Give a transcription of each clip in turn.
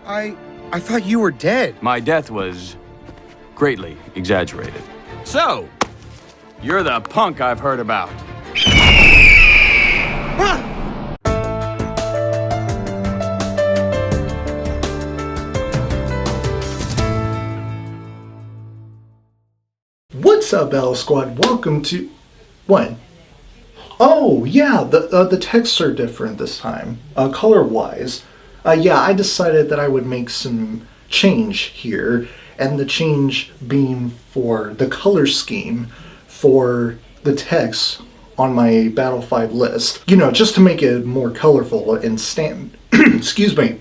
I thought you were dead. My death was greatly exaggerated. So, you're the punk I've heard about. What's up, Battle Squad? Welcome to... What? Oh, yeah, the texts are different this time, color-wise. Yeah, I decided that I would make some change here, and the change being for the color scheme for the text on my Battle 5 list. You know, just to make it more colorful and stand... excuse me.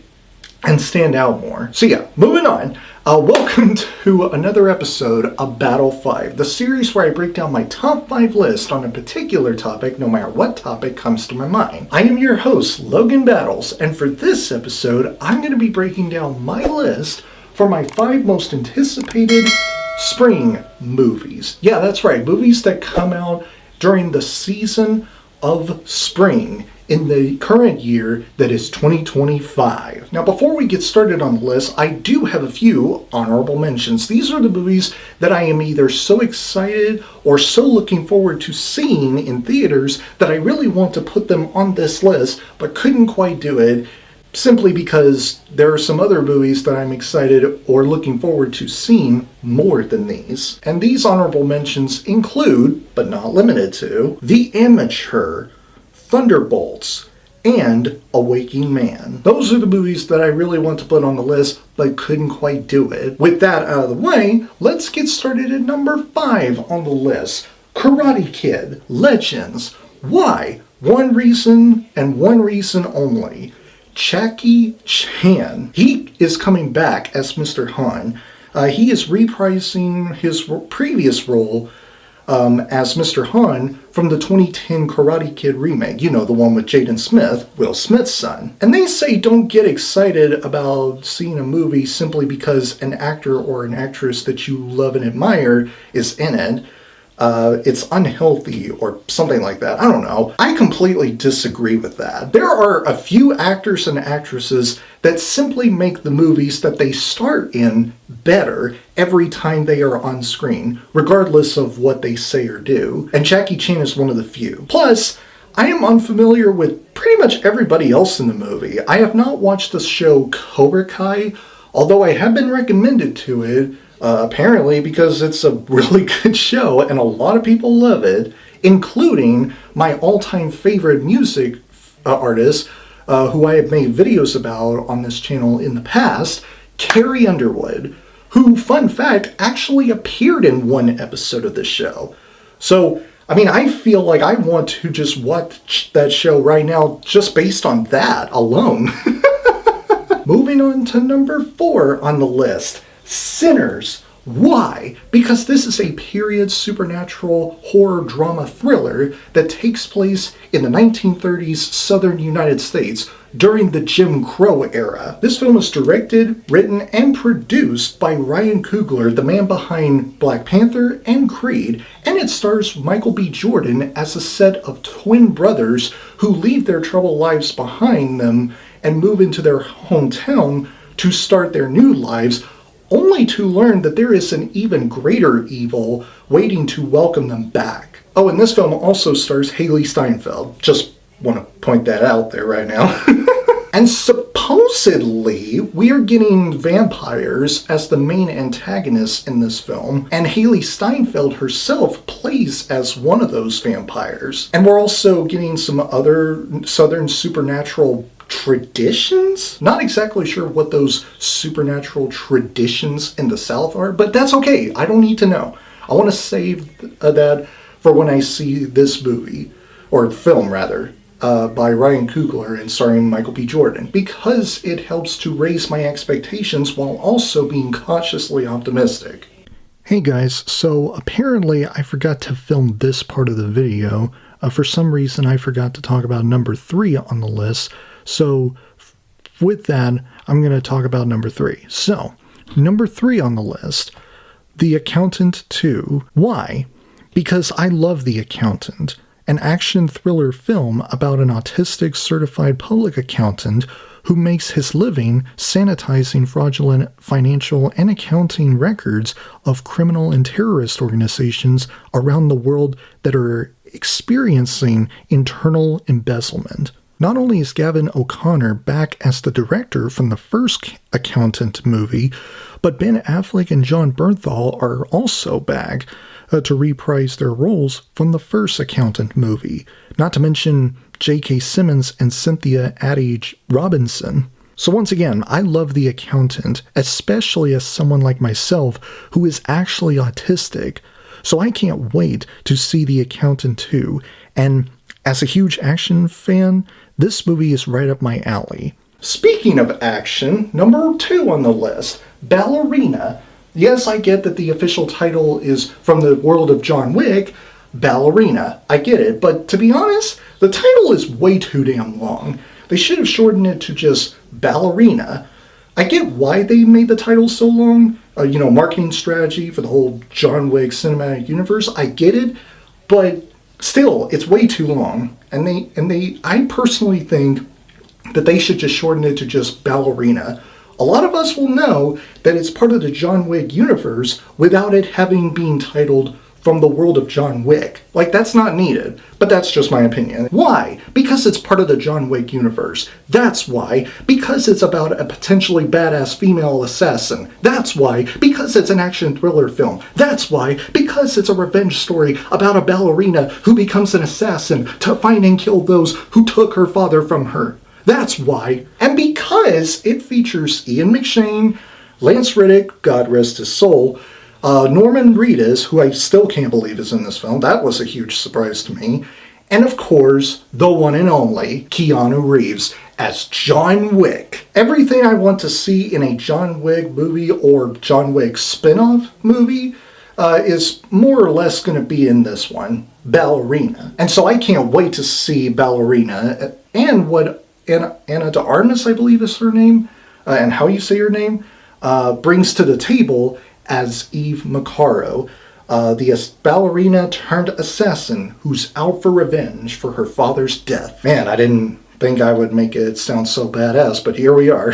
And stand out more. So yeah, moving on. Welcome to another episode of Battle 5, the series where I break down my top 5 list on a particular topic, no matter what topic comes to my mind. I am your host, Logan Battles, and for this episode, I'm going to be breaking down my list for my 5 most anticipated spring movies. Yeah, that's right, movies that come out during the season of spring in the current year that is 2025. Now, before we get started on the list, I do have a few honorable mentions. These are the movies that I am either so excited or so looking forward to seeing in theaters that I really want to put them on this list, but couldn't quite do it simply because there are some other movies that I'm excited or looking forward to seeing more than these. And these honorable mentions include, but not limited to, The Amateur, Thunderbolts, and A Waking Man. Those are the movies that I really want to put on the list, but couldn't quite do it. With that out of the way, let's get started at number 5 on the list. Karate Kid, Legends. Why? One reason, and one reason only. Jackie Chan. He is coming back as Mr. Han. He is reprising his previous role as Mr. Han from the 2010 Karate Kid remake. You know, the one with Jaden Smith, Will Smith's son. And they say don't get excited about seeing a movie simply because an actor or an actress that you love and admire is in it. It's unhealthy or something like that. I don't know. I completely disagree with that. There are a few actors and actresses that simply make the movies that they star in better every time they are on screen, regardless of what they say or do. And Jackie Chan is one of the few. Plus, I am unfamiliar with pretty much everybody else in the movie. I have not watched the show Cobra Kai, although I have been recommended to it, apparently because it's a really good show and a lot of people love it, including my all-time favorite music artist, who I have made videos about on this channel in the past, Carrie Underwood, who, fun fact, actually appeared in one episode of this show. So, I mean, I feel like I want to just watch that show right now just based on that alone. Moving on to number 4 on the list. Sinners. Why? Because this is a period supernatural horror drama thriller that takes place in the 1930s southern United States during the Jim Crow era. This film is directed, written, and produced by Ryan Coogler, the man behind Black Panther and Creed, and it stars Michael B. Jordan as a set of twin brothers who leave their troubled lives behind them and move into their hometown to start their new lives, only to learn that there is an even greater evil waiting to welcome them back. Oh, and this film also stars Haley Steinfeld. Just want to point that out there right now. And supposedly, we are getting vampires as the main antagonists in this film, and Haley Steinfeld herself plays as one of those vampires. And we're also getting some other southern supernatural traditions? Not exactly sure what those supernatural traditions in the South are, but that's okay. I don't need to know. I want to save that for when I see this movie, or film rather, by Ryan Coogler and starring Michael B. Jordan, because it helps to raise my expectations while also being cautiously optimistic. Hey guys, so apparently I forgot to film this part of the video. For some reason I forgot to talk about number 3 on the list. So with that, I'm going to talk about number 3. So, number 3 on the list, The Accountant 2. Why? Because I love The Accountant, an action thriller film about an autistic certified public accountant who makes his living sanitizing fraudulent financial and accounting records of criminal and terrorist organizations around the world that are experiencing internal embezzlement. Not only is Gavin O'Connor back as the director from the first Accountant movie, but Ben Affleck and Jon Bernthal are also back to reprise their roles from the first Accountant movie, not to mention J.K. Simmons and Cynthia Adige Robinson. So once again, I love The Accountant, especially as someone like myself who is actually autistic, so I can't wait to see The Accountant 2, and as a huge action fan, this movie is right up my alley. Speaking of action, number 2 on the list, Ballerina. Yes, I get that the official title is from the world of John Wick, Ballerina. I get it, but to be honest, the title is way too damn long. They should have shortened it to just Ballerina. I get why they made the title so long, marketing strategy for the whole John Wick cinematic universe. I get it, but still, it's way too long. And I personally think that they should just shorten it to just Ballerina. A lot of us will know that it's part of the John Wick universe without it having been titled From the World of John Wick. Like, that's not needed, but that's just my opinion. Why? Because it's part of the John Wick universe. That's why. Because it's about a potentially badass female assassin. That's why. Because it's an action thriller film. That's why. Because it's a revenge story about a ballerina who becomes an assassin to find and kill those who took her father from her. That's why. And because it features Ian McShane, Lance Reddick, God rest his soul, Norman Reedus, who I still can't believe is in this film. That was a huge surprise to me. And of course, the one and only Keanu Reeves as John Wick. Everything I want to see in a John Wick movie or John Wick spin-off movie is more or less going to be in this one, Ballerina. And so I can't wait to see Ballerina and what Ana de Armas, I believe is her name, and how you say her name, brings to the table as Eve Macaro, the ballerina turned assassin who's out for revenge for her father's death. Man, I didn't think I would make it sound so badass, but here we are.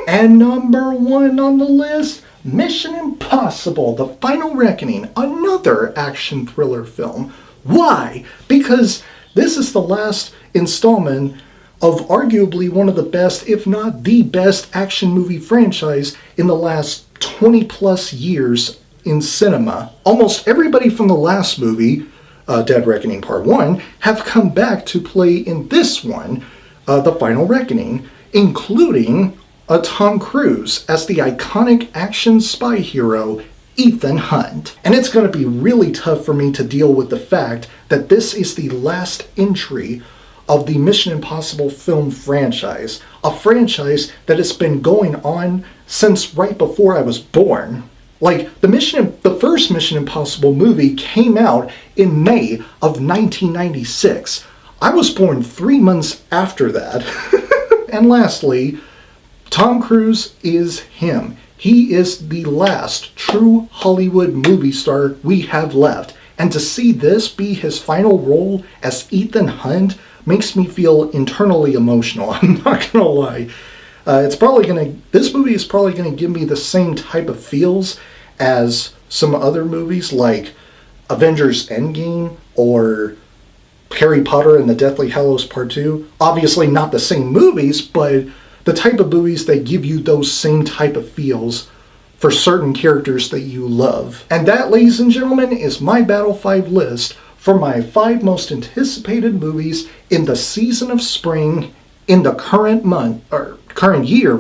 And number 1 on the list, Mission Impossible: The Final Reckoning, another action thriller film. Why? Because this is the last installment of arguably one of the best, if not the best, action movie franchise in the last 20 plus years in cinema. Almost everybody from the last movie, Dead Reckoning Part 1, have come back to play in this one, The Final Reckoning, including Tom Cruise as the iconic action spy hero, Ethan Hunt. And it's going to be really tough for me to deal with the fact that this is the last entry of the Mission Impossible film franchise, a franchise that has been going on since right before I was born. Like, the first Mission Impossible movie came out in May of 1996. I was born 3 months after that. And lastly, Tom Cruise is him. He is the last true Hollywood movie star we have left. And to see this be his final role as Ethan Hunt makes me feel internally emotional. I'm not gonna lie. This movie is probably gonna give me the same type of feels as some other movies like Avengers Endgame or Harry Potter and the Deathly Hallows Part 2. Obviously not the same movies, but the type of movies that give you those same type of feels for certain characters that you love. And that, ladies and gentlemen, is my Battle 5 list for my 5 most anticipated movies in the season of spring in the current year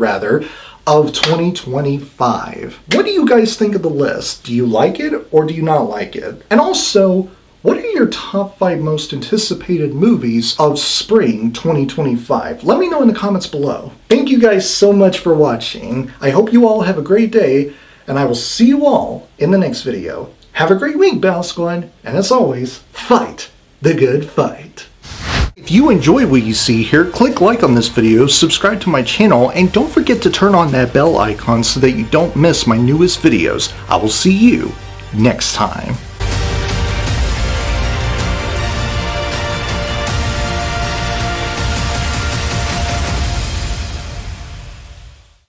of 2025. What do you guys think of the list? Do you like it or do you not like it? And also, what are your top 5 most anticipated movies of spring 2025? Let me know in the comments below. Thank you guys so much for watching. I hope you all have a great day, and I will see you all in the next video. Have a great week, Battle Squad, and as always, fight the good fight. If you enjoy what you see here, click like on this video, subscribe to my channel, and don't forget to turn on that bell icon so that you don't miss my newest videos. I will see you next time.